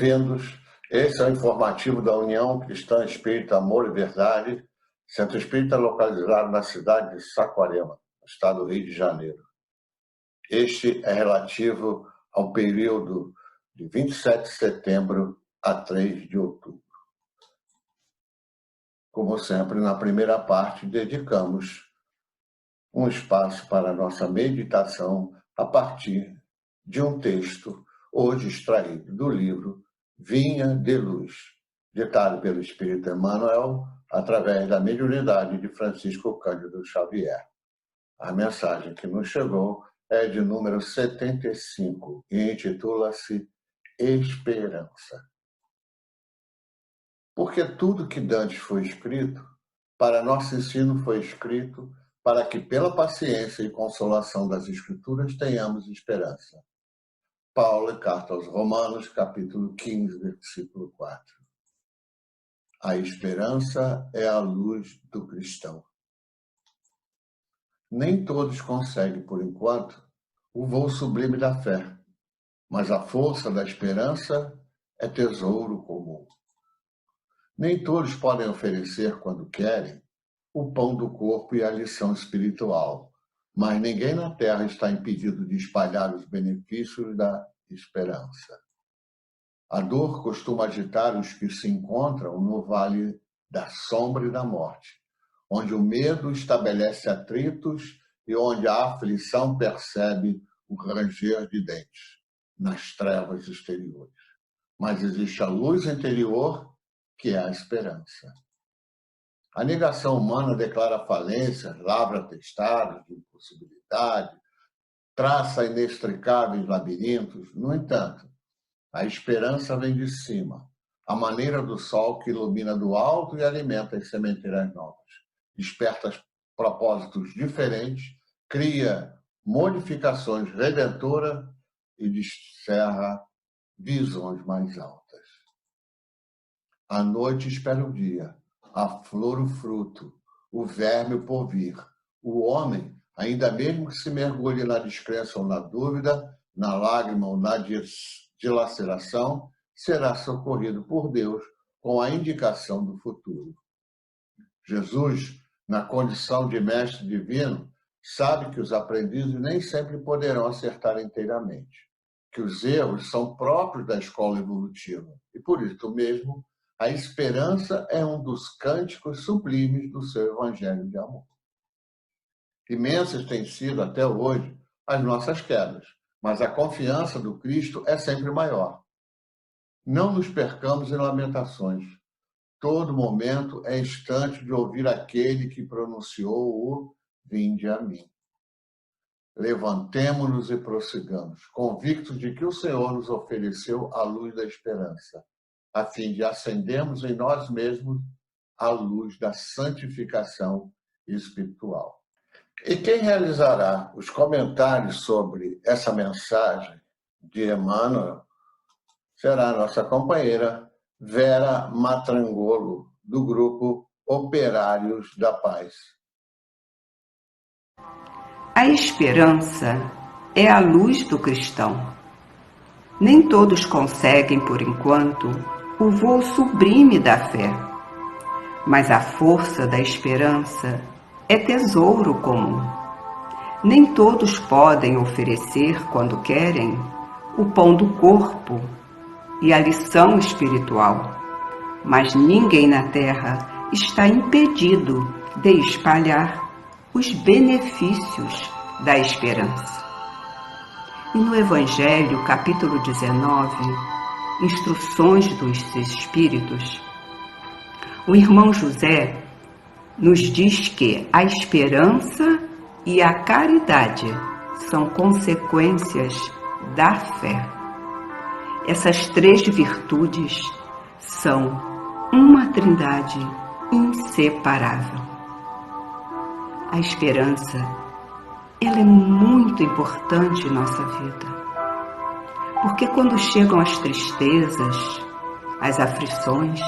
Bem-vindos. Esse é o informativo da União Cristã Espírita Amor e Verdade, Centro Espírita localizado na cidade de Saquarema, no estado do Rio de Janeiro. Este é relativo ao período de 27 de setembro a 3 de outubro. Como sempre, na primeira parte, dedicamos um espaço para a nossa meditação a partir de um texto hoje extraído do livro Vinha de Luz, ditado pelo Espírito Emmanuel através da mediunidade de Francisco Cândido Xavier. A mensagem que nos chegou é de número 75 e intitula-se Esperança. Porque tudo que dantes foi escrito, para nosso ensino foi escrito, para que pela paciência e consolação das Escrituras tenhamos esperança. Paulo, Carta aos Romanos, capítulo 15, versículo 4. A esperança é a luz do cristão. Nem todos conseguem, por enquanto, o voo sublime da fé, mas a força da esperança é tesouro comum. Nem todos podem oferecer, quando querem, o pão do corpo e a lição espiritual, mas ninguém na Terra está impedido de espalhar os benefícios da esperança. A dor costuma agitar os que se encontram no vale da sombra e da morte, onde o medo estabelece atritos e onde a aflição percebe o ranger de dentes, nas trevas exteriores. Mas existe a luz interior, que é a esperança. A negação humana declara falências, lavra atestados de impossibilidade, traça inextricáveis labirintos. No entanto, a esperança vem de cima, à maneira do sol que ilumina do alto e alimenta as sementeiras novas, desperta propósitos diferentes, cria modificações redentoras e descerra visões mais altas. A noite espera o dia, a flor o fruto, o verme o porvir. O homem, ainda mesmo que se mergulhe na descrença ou na dúvida, na lágrima ou na dilaceração, será socorrido por Deus com a indicação do futuro. Jesus, na condição de mestre divino, sabe que os aprendizes nem sempre poderão acertar inteiramente, que os erros são próprios da escola evolutiva e, por isso mesmo, a esperança é um dos cânticos sublimes do seu evangelho de amor. Imensas têm sido, até hoje, as nossas quedas, mas a confiança do Cristo é sempre maior. Não nos percamos em lamentações. Todo momento é instante de ouvir aquele que pronunciou o "Vinde a mim". Levantemo-nos e prossigamos, convictos de que o Senhor nos ofereceu a luz da esperança, a fim de acendermos em nós mesmos a luz da santificação espiritual. E quem realizará os comentários sobre essa mensagem de Emmanuel será a nossa companheira Vera Matrangolo, do grupo Operários da Paz. A esperança é a luz do cristão. Nem todos conseguem, por enquanto, o voo sublime da fé, mas a força da esperança é tesouro comum. Nem todos podem oferecer, quando querem, o pão do corpo e a lição espiritual, mas ninguém na Terra está impedido de espalhar os benefícios da esperança. E no Evangelho, capítulo 19, Instruções dos Espíritos, o irmão José nos diz que a esperança e a caridade são consequências da fé. Essas três virtudes são uma trindade inseparável. A esperança, ela é muito importante em nossa vida, porque quando chegam as tristezas, as aflições,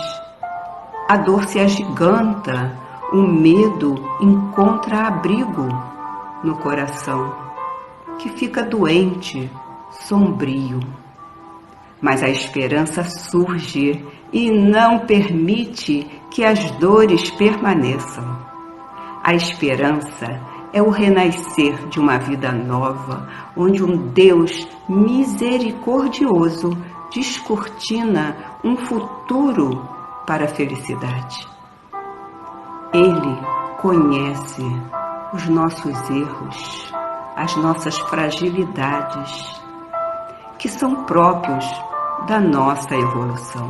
a dor se agiganta, o medo encontra abrigo no coração, que fica doente, sombrio. mas a esperança surge e não permite que as dores permaneçam. A esperança é o renascer de uma vida nova, onde um Deus misericordioso descortina um futuro para a felicidade. Ele conhece os nossos erros, as nossas fragilidades, que são próprios da nossa evolução.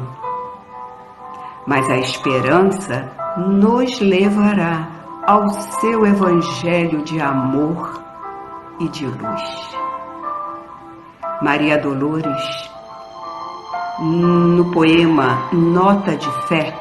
Mas a esperança nos levará ao seu evangelho de amor e de luz. Maria Dolores, no poema Nota de Fé,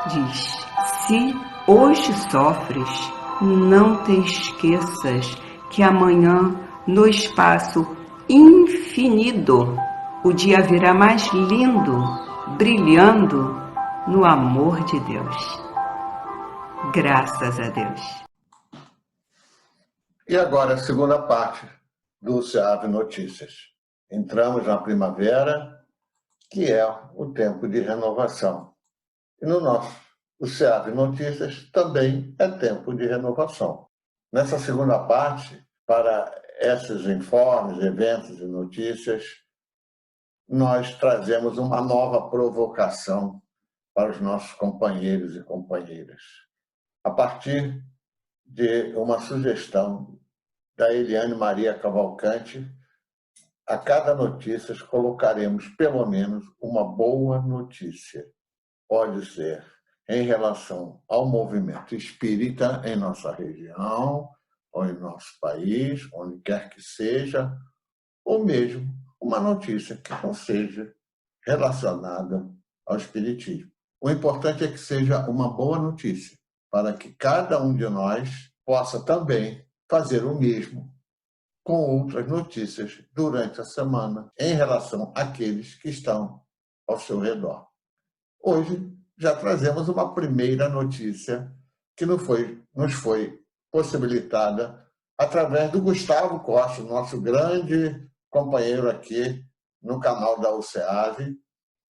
diz: se hoje sofres, não te esqueças que amanhã, no espaço infinito, o dia virá mais lindo, brilhando no amor de Deus. Graças a Deus. E agora a segunda parte do SEAV Notícias. Entramos na primavera, que é o tempo de renovação. E no nosso, o SEAV Notícias também é tempo de renovação. Nessa segunda parte, para esses informes, eventos e notícias, nós trazemos uma nova provocação para os nossos companheiros e companheiras, a partir de uma sugestão da Eliane Maria Cavalcante. A cada notícia colocaremos pelo menos uma boa notícia. Pode ser em relação ao movimento espírita em nossa região, ou em nosso país, onde quer que seja, ou mesmo uma notícia que não seja relacionada ao espiritismo. O importante é que seja uma boa notícia, para que cada um de nós possa também fazer o mesmo com outras notícias durante a semana em relação àqueles que estão ao seu redor. Hoje já trazemos uma primeira notícia que nos foi possibilitada através do Gustavo Costa, nosso grande companheiro aqui no canal da UCEAV,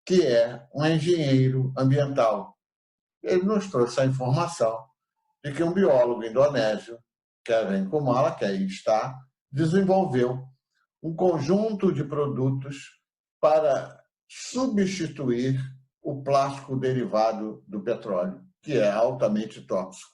que é um engenheiro ambiental. Ele nos trouxe a informação de que um biólogo indonésio, Kevin Kumala, que aí está, desenvolveu um conjunto de produtos para substituir o plástico derivado do petróleo, que é altamente tóxico.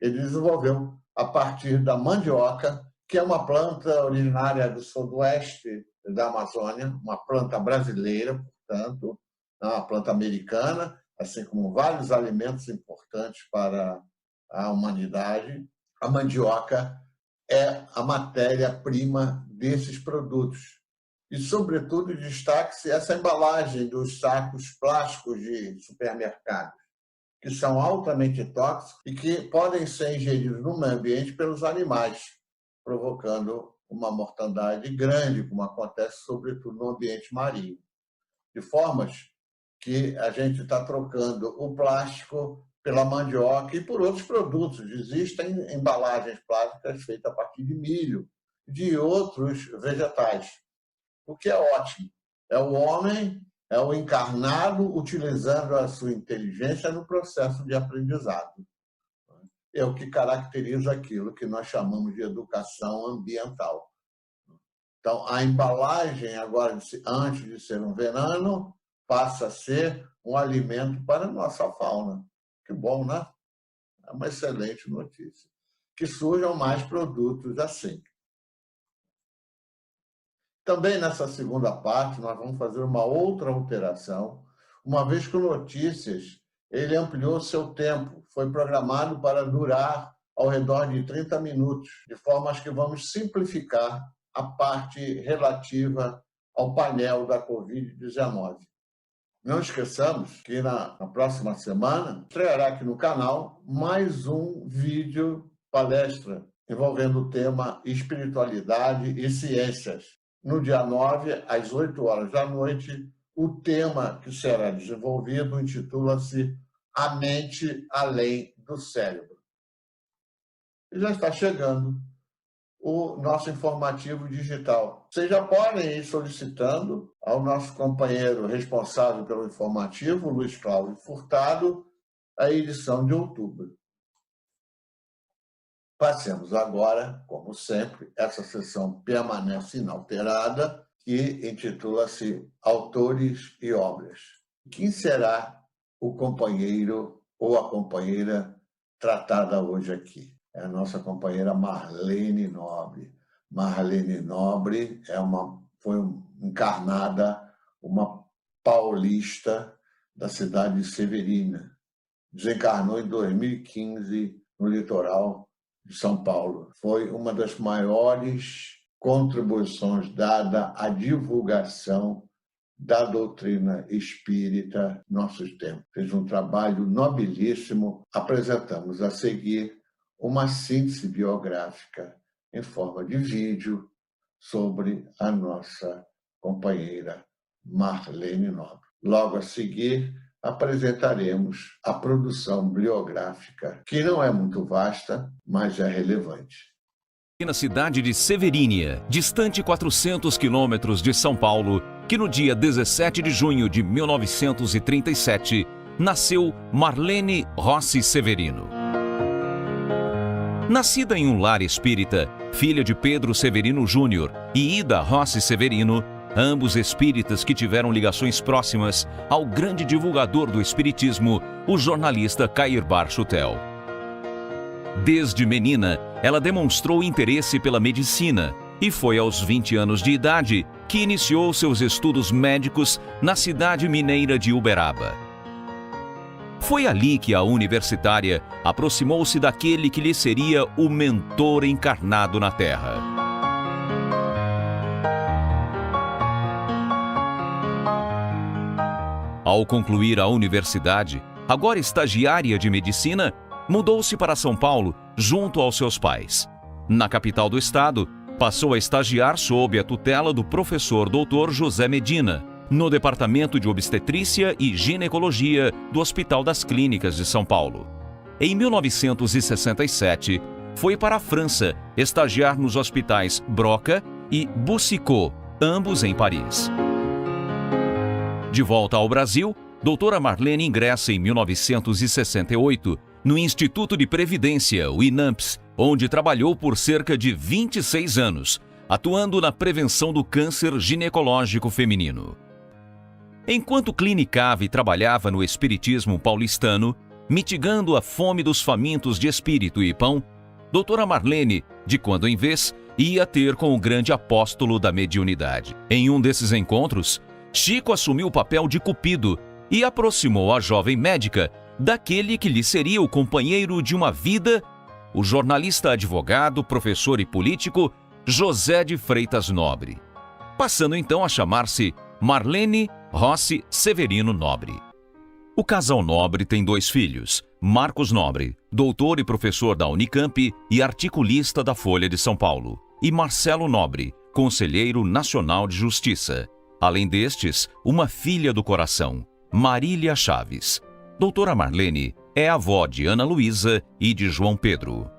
Ele desenvolveu a partir da mandioca, que é uma planta originária do sudoeste da Amazônia, uma planta brasileira, portanto, uma planta americana, assim como vários alimentos importantes para a humanidade. A mandioca é a matéria-prima desses produtos. E, sobretudo, destaque-se essa embalagem dos sacos plásticos de supermercado, que são altamente tóxicos e que podem ser ingeridos no meio ambiente pelos animais, provocando uma mortandade grande, como acontece, sobretudo, no ambiente marinho. De formas que a gente está trocando o plástico pela mandioca e por outros produtos. Existem embalagens plásticas feitas a partir de milho, de outros vegetais, o que é ótimo. É o homem, é o encarnado utilizando a sua inteligência no processo de aprendizado. É o que caracteriza aquilo que nós chamamos de educação ambiental. Então, a embalagem, agora, antes de ser um veneno, passa a ser um alimento para a nossa fauna. Que bom, né? É uma excelente notícia. Que surjam mais produtos assim. Também nessa segunda parte, nós vamos fazer uma outra alteração, uma vez que o Notícias ele ampliou seu tempo, foi programado para durar ao redor de 30 minutos, de forma que vamos simplificar a parte relativa ao painel da Covid-19. Não esqueçamos que na próxima semana estreará aqui no canal mais um vídeo palestra envolvendo o tema espiritualidade e ciências. No dia 9, às 8 horas da noite, o tema que será desenvolvido intitula-se A Mente Além do Cérebro. E já está chegando o nosso informativo digital. Vocês já podem ir solicitando ao nosso companheiro responsável pelo informativo, Luiz Cláudio Furtado, a edição de outubro. Passemos agora, como sempre, essa sessão permanece inalterada, que intitula-se Autores e Obras. Quem será o companheiro ou a companheira tratada hoje aqui? É a nossa companheira Marlene Nobre. Marlene Nobre foi encarnada uma paulista da cidade de Severina. Desencarnou em 2015 no litoral de São Paulo. Foi uma das maiores contribuições dada à divulgação da doutrina espírita em nossos tempos. Fez um trabalho nobilíssimo. Apresentamos a seguir uma síntese biográfica em forma de vídeo sobre a nossa companheira Marlene Nobre. Logo a seguir, apresentaremos a produção bibliográfica, que não é muito vasta, mas é relevante. Na cidade de Severínia, distante 400 quilômetros de São Paulo, que no dia 17 de junho de 1937, nasceu Marlene Rossi Severino. Nascida em um lar espírita, filha de Pedro Severino Júnior e Ida Rossi Severino, ambos espíritas que tiveram ligações próximas ao grande divulgador do espiritismo, o jornalista Cair Barchutel. Desde menina, ela demonstrou interesse pela medicina e foi aos 20 anos de idade que iniciou seus estudos médicos na cidade mineira de Uberaba. Foi ali que a universitária aproximou-se daquele que lhe seria o mentor encarnado na Terra. Ao concluir a universidade, agora estagiária de medicina, mudou-se para São Paulo junto aos seus pais. Na capital do estado, passou a estagiar sob a tutela do professor Dr. José Medina, no Departamento de Obstetrícia e Ginecologia do Hospital das Clínicas de São Paulo. Em 1967, foi para a França estagiar nos hospitais Broca e Boucicaut, ambos em Paris. De volta ao Brasil, doutora Marlene ingressa em 1968 no Instituto de Previdência, o INAMPS, onde trabalhou por cerca de 26 anos, atuando na prevenção do câncer ginecológico feminino. Enquanto clinicava e trabalhava no espiritismo paulistano, mitigando a fome dos famintos de espírito e pão, doutora Marlene, de quando em vez, ia ter com o grande apóstolo da mediunidade. Em um desses encontros, Chico assumiu o papel de Cupido e aproximou a jovem médica daquele que lhe seria o companheiro de uma vida, o jornalista, advogado, professor e político José de Freitas Nobre, passando então a chamar-se Marlene Rossi Severino Nobre. O casal Nobre tem 2 filhos, Marcos Nobre, doutor e professor da Unicamp e articulista da Folha de São Paulo, e Marcelo Nobre, conselheiro nacional de justiça. Além destes, uma filha do coração, Marília Chaves. Doutora Marlene é avó de Ana Luísa e de João Pedro.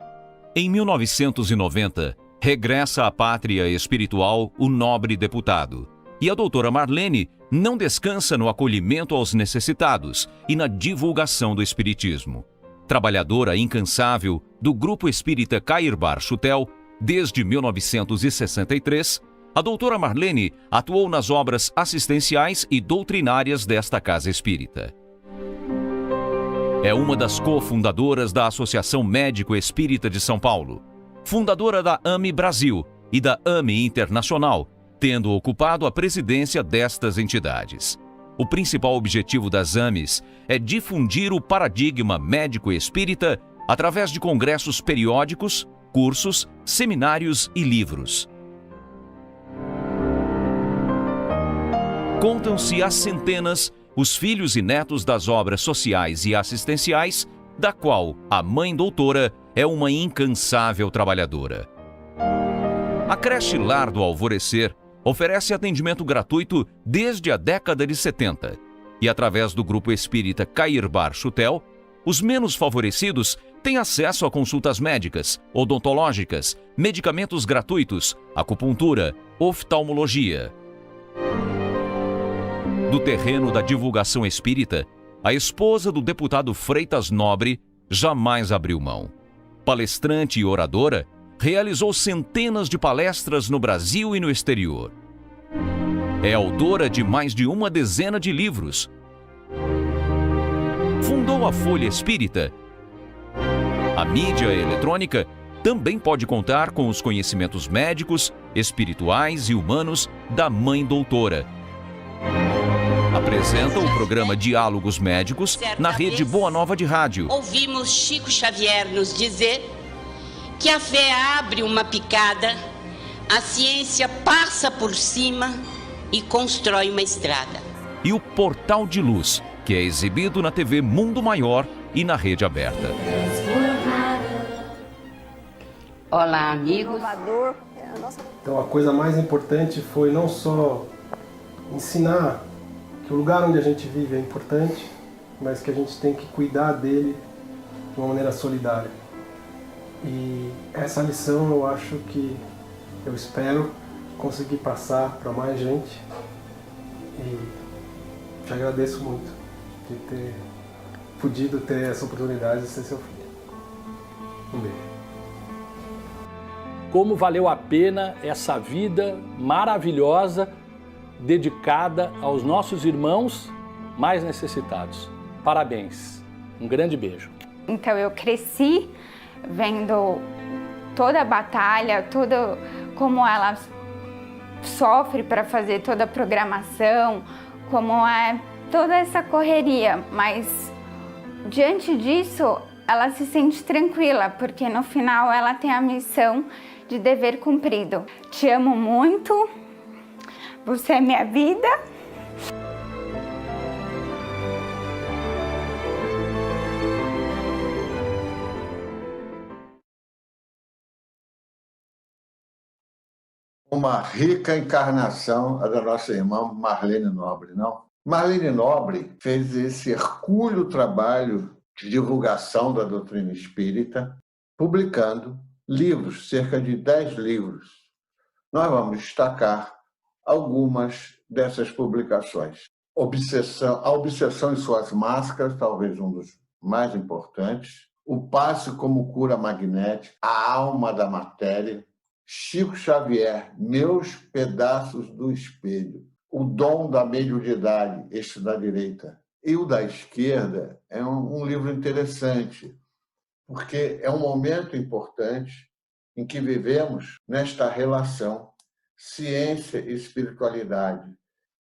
Em 1990, regressa à pátria espiritual o nobre deputado. E a doutora Marlene não descansa no acolhimento aos necessitados e na divulgação do espiritismo. Trabalhadora incansável do Grupo Espírita Cair Barchutel, desde 1963, a doutora Marlene atuou nas obras assistenciais e doutrinárias desta casa espírita. É uma das cofundadoras da Associação Médico Espírita de São Paulo, fundadora da AME Brasil e da AME Internacional, tendo ocupado a presidência destas entidades. O principal objetivo das AMEs é difundir o paradigma médico espírita através de congressos periódicos, cursos, seminários e livros. Contam-se às centenas os filhos e netos das obras sociais e assistenciais, da qual a mãe doutora é uma incansável trabalhadora. A creche Lar do Alvorecer oferece atendimento gratuito desde a década de 70 e, através do Grupo Espírita Cair Barchutel, os menos favorecidos Tem acesso a consultas médicas, odontológicas, medicamentos gratuitos, acupuntura, oftalmologia. Do terreno da divulgação espírita, a esposa do deputado Freitas Nobre jamais abriu mão. Palestrante e oradora, realizou centenas de palestras no Brasil e no exterior. É autora de mais de uma dezena de livros. Fundou a Folha Espírita. A mídia eletrônica também pode contar com os conhecimentos médicos, espirituais e humanos da Mãe Doutora. Apresenta o programa Diálogos Médicos na rede Boa Nova de Rádio. Ouvimos Chico Xavier nos dizer que a fé abre uma picada, a ciência passa por cima e constrói uma estrada. E o Portal de Luz, que é exibido na TV Mundo Maior e na rede aberta. Olá, amigos. Então a coisa mais importante foi não só ensinar que o lugar onde a gente vive é importante, mas que a gente tem que cuidar dele de uma maneira solidária. E essa lição eu acho que eu espero conseguir passar para mais gente. E te agradeço muito de ter podido ter essa oportunidade de ser seu filho. Um beijo. Como valeu a pena essa vida maravilhosa dedicada aos nossos irmãos mais necessitados. Parabéns. Um grande beijo. Então eu cresci vendo toda a batalha, tudo como ela sofre para fazer toda a programação, como é toda essa correria, mas diante disso ela se sente tranquila, porque no final ela tem a missão de dever cumprido. Te amo muito, você é minha vida. Uma rica encarnação a da nossa irmã Marlene Nobre, não? Marlene Nobre fez esse hercúleo trabalho de divulgação da doutrina espírita, publicando livros, cerca de 10 livros. Nós vamos destacar algumas dessas publicações. A Obsessão e Suas Máscaras, talvez um dos mais importantes. O Passe como Cura Magnética, A Alma da Matéria. Chico Xavier, Meus Pedaços do Espelho. O Dom da Mediunidade, este da direita. E o da esquerda é um livro interessante, porque é um momento importante em que vivemos nesta relação ciência e espiritualidade.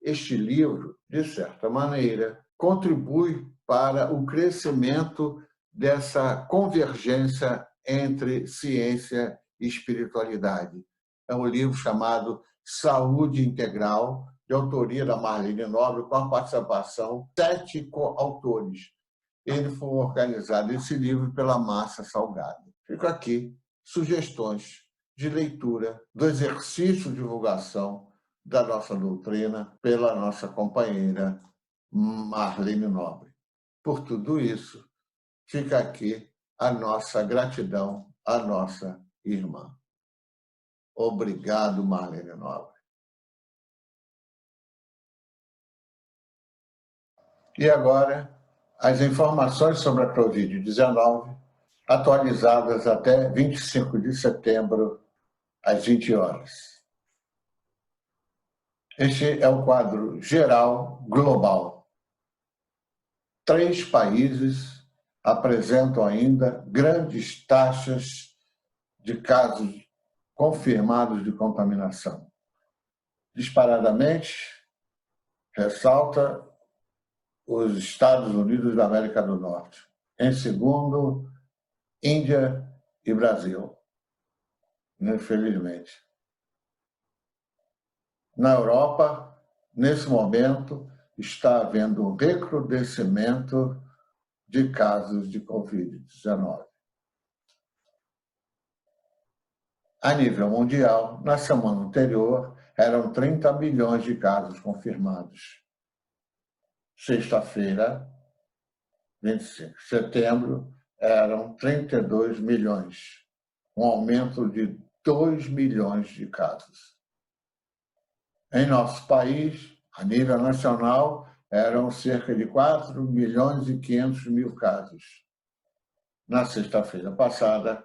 Este livro, de certa maneira, contribui para o crescimento dessa convergência entre ciência e espiritualidade. É um livro chamado Saúde Integral, de autoria da Marlene Nobre, com a participação de 7 coautores. Ele foi organizado, esse livro, pela Massa Salgado. Fica aqui sugestões de leitura do exercício de divulgação da nossa doutrina pela nossa companheira Marlene Nobre. Por tudo isso, fica aqui a nossa gratidão à nossa irmã. Obrigado, Marlene Nobre. E agora, as informações sobre a Covid-19, atualizadas até 25 de setembro, às 20 horas. Este é o quadro geral global. 3 países apresentam ainda grandes taxas de casos confirmados de contaminação. Disparadamente, ressalta os Estados Unidos da América do Norte. Em segundo, Índia e Brasil, infelizmente. Na Europa, nesse momento, está havendo um recrudescimento de casos de Covid-19. A nível mundial, na semana anterior, eram 30 milhões de casos confirmados. Sexta-feira, 25 de setembro, eram 32 milhões, um aumento de 2 milhões de casos. Em nosso país, a nível nacional, eram cerca de 4 milhões e 500 mil casos. Na sexta-feira passada,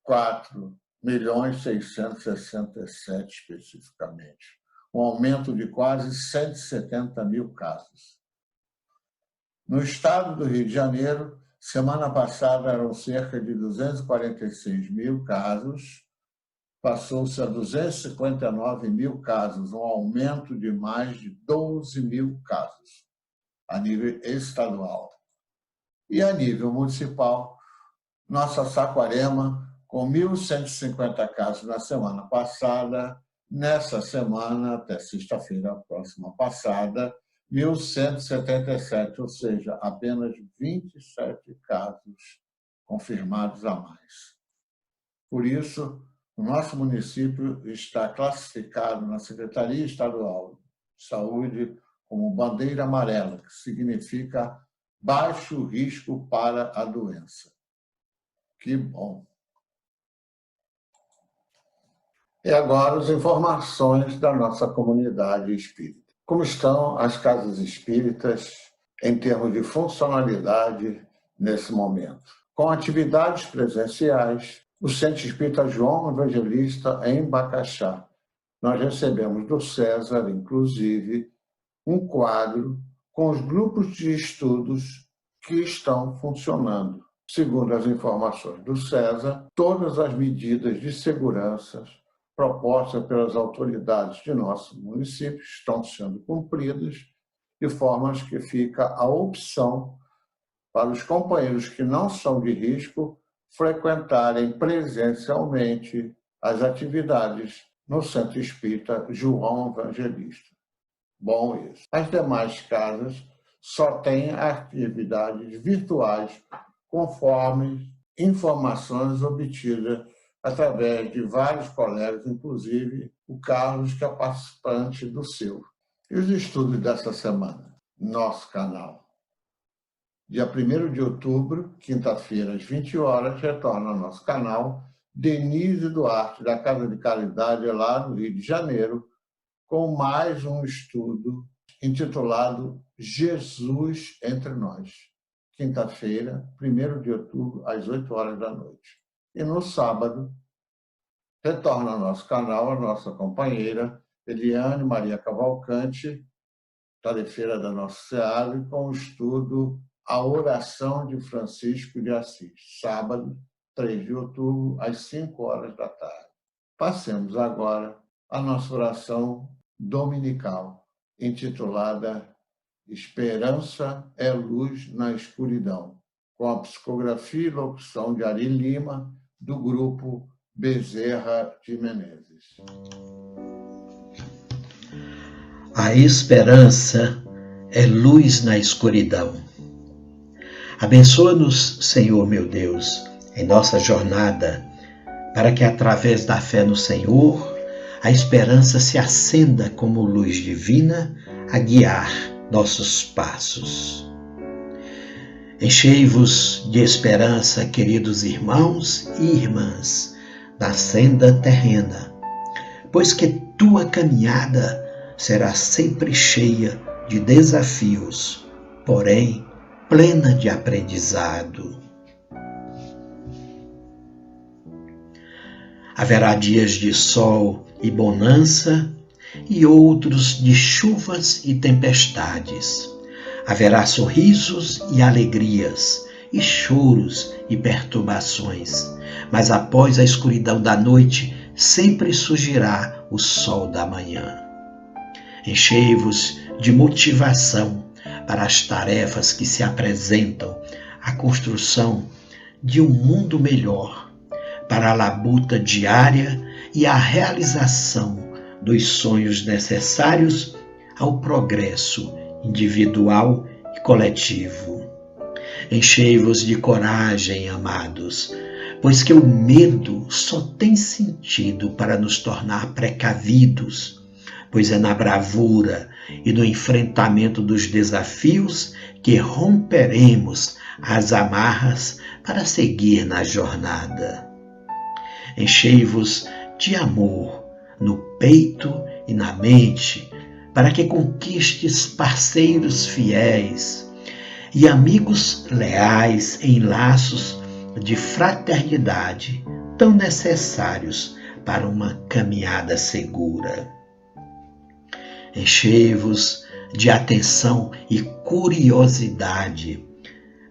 4 milhões 667 especificamente, um aumento de quase 170 mil casos. No estado do Rio de Janeiro, semana passada eram cerca de 246 mil casos, passou-se a 259 mil casos, um aumento de mais de 12 mil casos a nível estadual. E a nível municipal, nossa Saquarema, com 1.150 casos na semana passada, nessa semana, até sexta-feira próxima passada, 1.177, ou seja, apenas 27 casos confirmados a mais. Por isso, o nosso município está classificado na Secretaria Estadual de Saúde como bandeira amarela, que significa baixo risco para a doença. Que bom! E agora as informações da nossa comunidade espírita. Como estão as casas espíritas em termos de funcionalidade nesse momento? Com atividades presenciais, o Centro Espírita João Evangelista em Bacaxá. Nós recebemos do César, inclusive, um quadro com os grupos de estudos que estão funcionando. Segundo as informações do César, todas as medidas de segurança propostas pelas autoridades de nosso município estão sendo cumpridas, de forma que fica a opção para os companheiros que não são de risco frequentarem presencialmente as atividades no Centro Espírita João Evangelista. Bom isso. As demais casas só têm atividades virtuais, conforme informações obtidas através de vários colegas, inclusive o Carlos, que é participante do seu. E os estudos dessa semana? Nosso canal. Dia 1º de outubro, quinta-feira, às 20 horas, retorna ao nosso canal Denise Duarte, da Casa de Caridade, lá no Rio de Janeiro, com mais um estudo intitulado Jesus entre Nós. Quinta-feira, 1º de outubro, às 8 horas da noite. E no sábado, retorna ao nosso canal a nossa companheira Eliane Maria Cavalcante, tarefeira da nossa SEAB, com o estudo A Oração de Francisco de Assis, sábado, 3 de outubro, às 5 horas da tarde. Passemos agora a nossa oração dominical, intitulada Esperança é Luz na Escuridão, com a psicografia e locução de Ari Lima, do grupo Bezerra de Menezes. A esperança é luz na escuridão. Abençoa-nos, Senhor meu Deus, em nossa jornada, para que através da fé no Senhor, a esperança se acenda como luz divina a guiar nossos passos. Enchei-vos de esperança, queridos irmãos e irmãs, na senda terrena, pois que tua caminhada será sempre cheia de desafios, porém plena de aprendizado. Haverá dias de sol e bonança e outros de chuvas e tempestades. Haverá sorrisos e alegrias, e choros e perturbações, mas após a escuridão da noite sempre surgirá o sol da manhã. Enchei-vos de motivação para as tarefas que se apresentam, a construção de um mundo melhor, para a labuta diária e a realização dos sonhos necessários ao progresso individual e coletivo. Enchei-vos de coragem, amados, pois que o medo só tem sentido para nos tornar precavidos, pois é na bravura e no enfrentamento dos desafios que romperemos as amarras para seguir na jornada. Enchei-vos de amor no peito e na mente, para que conquistes parceiros fiéis e amigos leais em laços de fraternidade tão necessários para uma caminhada segura. Enchei-vos de atenção e curiosidade,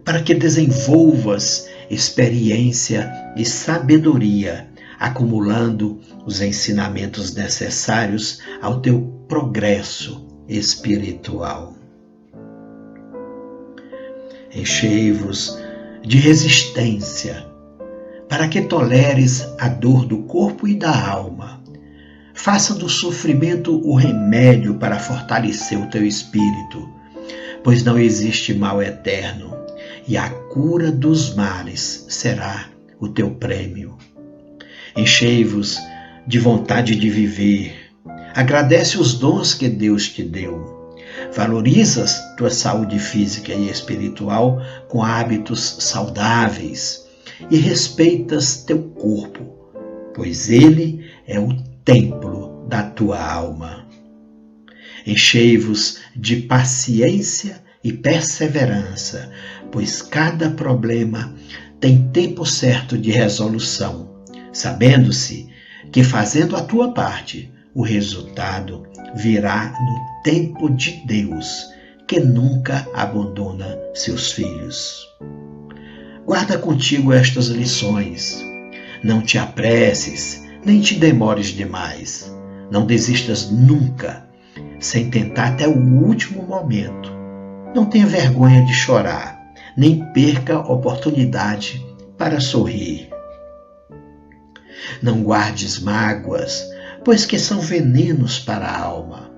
para que desenvolvas experiência e sabedoria, acumulando os ensinamentos necessários ao teu progresso espiritual. Enchei-vos de resistência, para que toleres a dor do corpo e da alma. Faça do sofrimento o remédio para fortalecer o teu espírito, pois não existe mal eterno, e a cura dos males será o teu prêmio. Enchei-vos de vontade de viver. Agradece os dons que Deus te deu. Valorizas tua saúde física e espiritual com hábitos saudáveis e respeitas teu corpo, pois ele é o templo da tua alma. Enchei-vos de paciência e perseverança, pois cada problema tem tempo certo de resolução, sabendo-se que fazendo a tua parte, o resultado virá no tempo de Deus, que nunca abandona seus filhos. Guarda contigo estas lições. Não te apresses, nem te demores demais. Não desistas nunca, sem tentar até o último momento. Não tenha vergonha de chorar, nem perca a oportunidade para sorrir. Não guardes mágoas, pois que são venenos para a alma.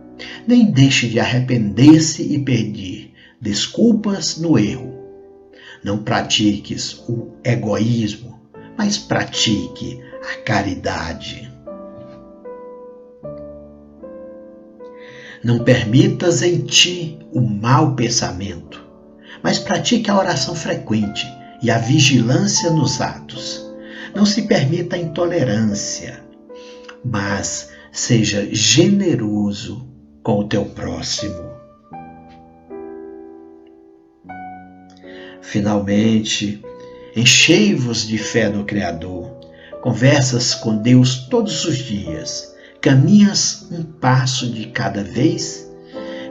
Nem deixe de arrepender-se e pedir desculpas no erro. Não pratiques o egoísmo, mas pratique a caridade. Não permitas em ti o mau pensamento, mas pratique a oração frequente e a vigilância nos atos. Não se permita a intolerância, mas seja generoso com o teu próximo. Finalmente, enchei-vos de fé no Criador. Conversas com Deus todos os dias. Caminhas um passo de cada vez.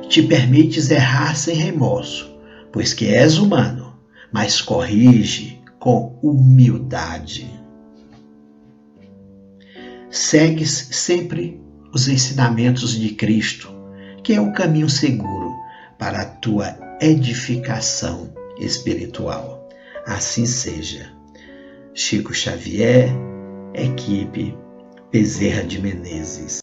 Te permites errar sem remorso, pois que és humano, mas corrige com humildade. Segues sempre os ensinamentos de Cristo, que é o caminho seguro para a tua edificação espiritual. Assim seja. Chico Xavier, equipe Bezerra de Menezes.